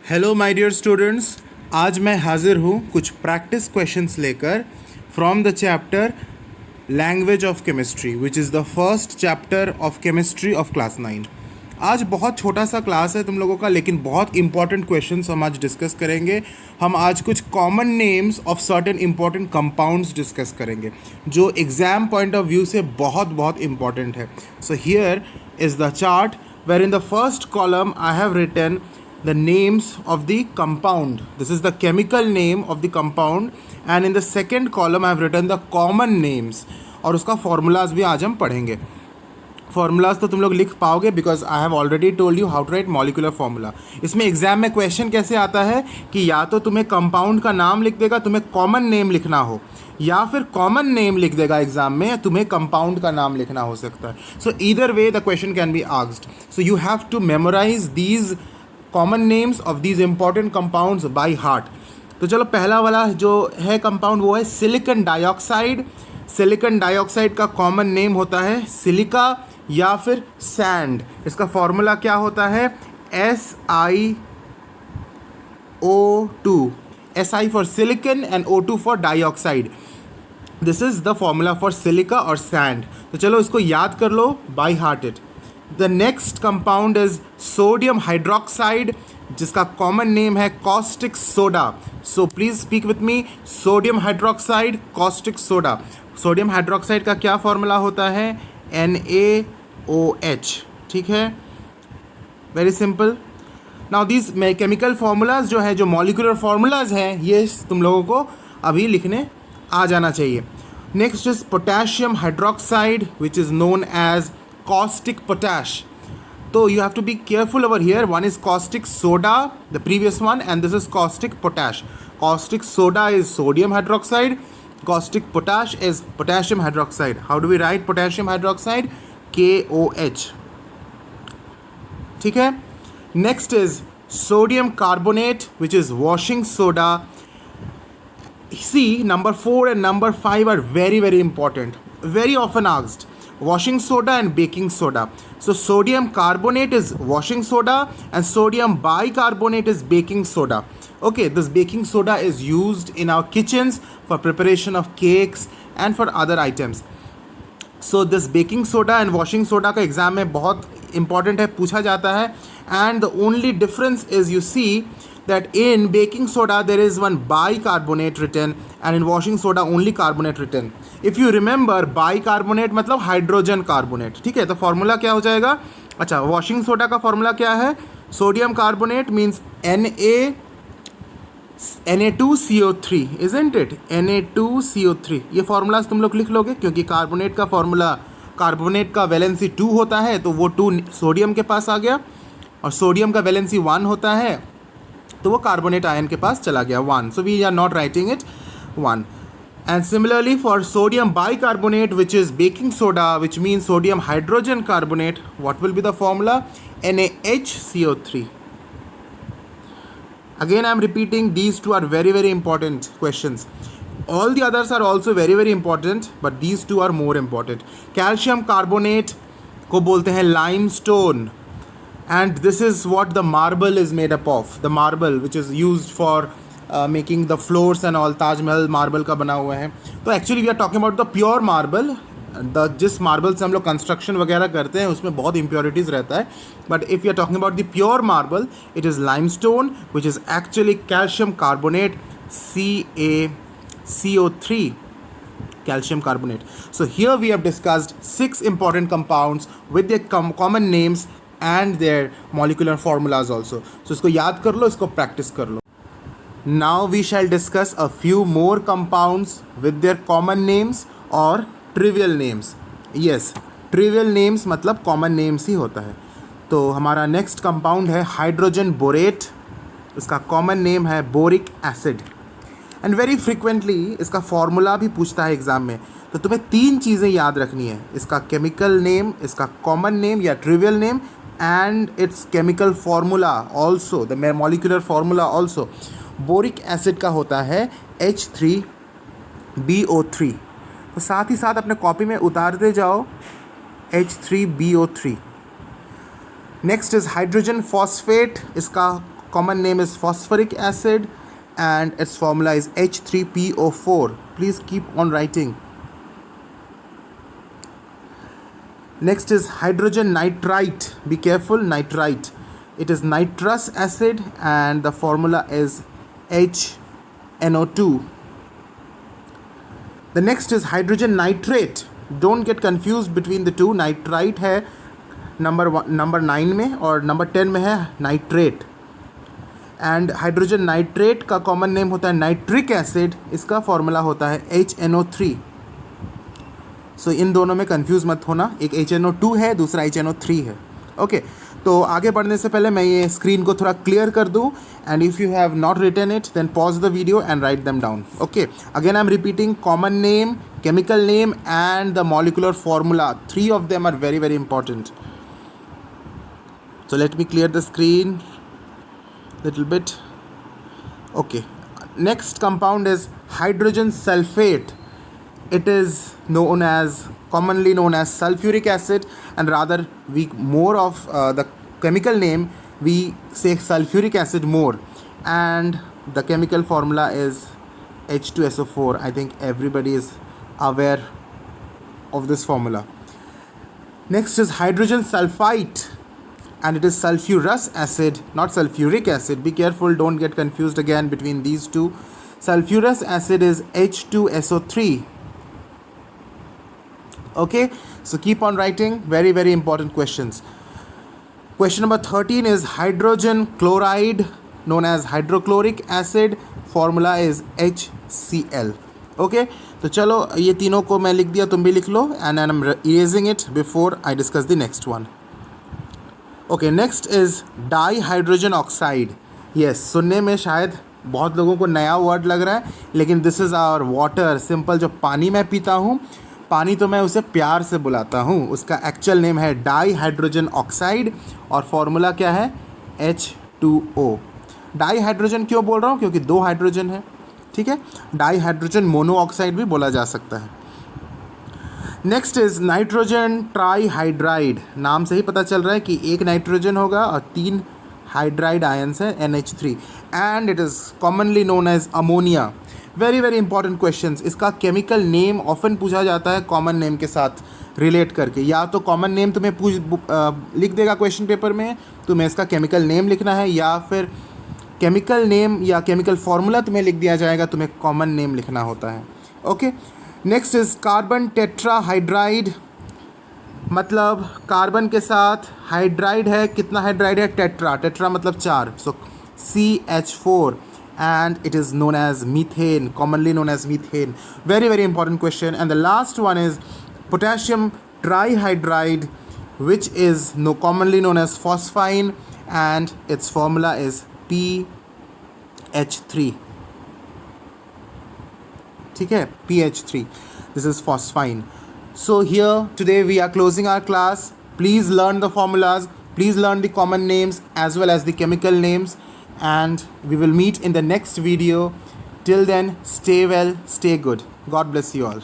Hello my dear students, आज मैं हाजिर हूँ कुछ प्रैक्टिस क्वेश्चंस लेकर from the chapter language of chemistry which is the first chapter of chemistry of class 9। आज बहुत छोटा सा क्लास है तुम लोगों का, लेकिन बहुत इंपॉर्टेंट क्वेश्चंस हम आज डिस्कस करेंगे। हम आज कुछ common names of certain important compounds discuss करेंगे जो एग्जाम पॉइंट ऑफ व्यू से बहुत बहुत इंपॉर्टेंट है। So here is the chart where in the first column I have written the names of the compound. This is the chemical name of the compound, and in the second column I have written the common names. और उसका formulas भी आज हम पढ़ेंगे। formulas तो तुम लोग लिख पाओगे because I have already told you how to write molecular formula. इसमें एग्जाम में क्वेश्चन कैसे आता है कि या तो तुम्हें कंपाउंड का नाम लिख देगा, तुम्हें कॉमन नेम लिखना हो, या फिर कॉमन नेम लिख देगा एग्जाम में, तुम्हें कंपाउंड का नाम लिखना हो सकता है। So either way the question can be asked. So you have to memorise these common names of these important compounds by heart. तो चलो पहला वाला जो है कंपाउंड वो है सिलिकॉन डाइऑक्साइड। सिलिकॉन डाइऑक्साइड का कॉमन नेम होता है सिलिका या फिर सैंड। इसका फॉर्मूला क्या होता है? SiO2। Si for silicon and O2 for dioxide. This is the formula for silica और सैंड। तो चलो इसको याद कर लो by heart it. The next compound is sodium hydroxide, जिसका common name है caustic soda. So please speak with me. Sodium hydroxide, caustic soda. Sodium hydroxide का क्या formula होता है? NaOH. ठीक है, very simple. Now these chemical formulas जो है, जो molecular formulas हैं, ये तुम लोगों को अभी लिखने आ जाना चाहिए। Next is potassium hydroxide, which is known as caustic potash. So you have to be careful over here. One is caustic soda, the previous one, and this is caustic potash. Caustic soda is sodium hydroxide, caustic potash is potassium hydroxide. How do we write potassium hydroxide? KOH. ठीक है। Next is sodium carbonate, which is washing soda. See, number 4 and number 5 are very very important, very often asked. Washing soda and baking soda. So sodium carbonate is washing soda and sodium bicarbonate is baking soda. Okay, this baking soda is used in our kitchens for preparation of cakes and for other items. So this baking soda and washing soda का exam में बहुत important है, पूछा जाता है। And the only difference is you see that in baking soda there is one bicarbonate written and in washing soda only carbonate written. If you remember, bicarbonate मतलब hydrogen carbonate. ठीक है, तो फॉर्मूला क्या हो जाएगा? अच्छा, वॉशिंग सोडा का formula क्या है? Sodium carbonate means Na2CO3, isn't it? Na2CO3। ये फॉर्मूलाज तुम लोग लिख लोगे क्योंकि कार्बोनेट का फॉर्मूला, कार्बोनेट का वैलेंसी 2 होता है, तो वो 2 सोडियम के पास आ गया, और सोडियम का वैलेंसी 1 होता है तो वो कार्बोनेट आयन के पास चला गया 1. So we are not writing it 1. And similarly for sodium bicarbonate, which is baking soda, which means sodium hydrogen carbonate, what will be the formula? NaHCO3. Again I am repeating, these two are very very important questions. All the others are also very very important, but these two are more important. Calcium carbonate को बोलते हैं limestone, and this is what the marble is made up of. The marble which is used for making the floors and all, Taj Mahal marble का बना हुआ है। तो actually we are talking about the pure marble. जिस marble से हम लोग construction वगैरह करते हैं उसमें बहुत इम्प्योरिटीज़ रहता है, but if you are talking about the pure marble, it is limestone which is actually calcium carbonate, CaCO3, calcium carbonate. So here we have discussed 6 important compounds with their common names and their molecular formulas also. So इसको याद कर लो, इसको practice कर लो. Now we shall discuss a few more compounds with their common names or trivial names. Yes, trivial names मतलब common names ही होता है। तो हमारा next compound है हाइड्रोजन बोरेट। इसका common name है boric acid, and very frequently इसका formula भी पूछता है एग्ज़ाम में। तो तुम्हें 3 चीज़ें याद रखनी है, इसका केमिकल नेम, इसका कॉमन नेम या trivial name, and its chemical formula also, the molecular formula also. Boric acid का होता है H3BO3। तो साथ ही साथ अपने कॉपी में उतारते जाओ H3BO3। Next is hydrogen phosphate. इसका common name is phosphoric acid and its formula is H3PO4. Please keep on writing. Next is hydrogen nitrite. Be careful, nitrite. It is nitrous acid and the formula is HNO2. The next is hydrogen nitrate. Don't get confused between the two. Nitrite है number 9 में और number 10 में है nitrate. And hydrogen nitrate का common name होता है nitric acid. इसका formula होता है HNO3. सो इन दोनों में कंफ्यूज मत होना. एक HNO2 है, दूसरा HNO3 है. ओके तो आगे बढ़ने से पहले मैं ये स्क्रीन को थोड़ा क्लियर कर दूं. And if you have not written it then pause the video and write them down. Okay again I am repeating common name, chemical name and the molecular formula. 3 of them are very very important. So let me clear the screen little bit. Okay, next compound is hydrogen sulfate. It is commonly known as sulfuric acid, and rather we more of the chemical name we say sulfuric acid more, and the chemical formula is H2SO4. I think everybody is aware of this formula. Next is hydrogen sulfite, and it is sulfurous acid, not sulfuric acid. Be careful, don't get confused again between these two. Sulfurous acid is H2SO3. Okay, so keep on writing. Very very important questions. Question number 13 is hydrogen chloride, known as hydrochloric acid. Formula is HCl. Okay तो चलो ये तीनों को मैं लिख दिया, तुम भी लिख लो. And I am erasing it before I discuss the next one. Okay next is di hydrogen oxide. Yes, सुनने में शायद बहुत लोगों को नया वर्ड लग रहा है, लेकिन this is our water. Simple जो पानी मैं पीता हूँ, पानी तो मैं उसे प्यार से बुलाता हूँ. उसका एक्चुअल नेम है डाई हाइड्रोजन ऑक्साइड और फॉर्मूला क्या है H2O. डाई हाइड्रोजन क्यों बोल रहा हूँ? क्योंकि 2 हाइड्रोजन है. ठीक है, डाई हाइड्रोजन मोनोऑक्साइड भी बोला जा सकता है. Next is nitrogen trihydride. नाम से ही पता चल रहा है कि एक नाइट्रोजन होगा और 3 हाइड्राइड आयंस हैं NH3, and it is commonly known as ammonia. Very very important question. इसका केमिकल नेम ऑफन पूछा जाता है कॉमन नेम के साथ रिलेट करके. या तो कॉमन नेम तुम्हें लिख देगा क्वेश्चन पेपर में, तुम्हें इसका केमिकल नेम लिखना है, या फिर केमिकल नेम या केमिकल फार्मूला तुम्हें लिख दिया जाएगा, तुम्हें कॉमन नेम लिखना होता है. Okay next is carbon tetrahydride. मतलब कार्बन के साथ हाइड्राइड है. कितना हाइड्राइड है? टेट्रा. टेट्रा मतलब 4. सो CH4 and it is known as methane, commonly known as methane. Very very important question. And the last one is potassium trihydride, which is commonly known as phosphine, and its formula is PH3. ठीक है, PH3. This is phosphine. So here today we are closing our class. Please learn the formulas, please learn the common names as well as the chemical names, and we will meet in the next video. Till then, stay well, stay good. God bless you all.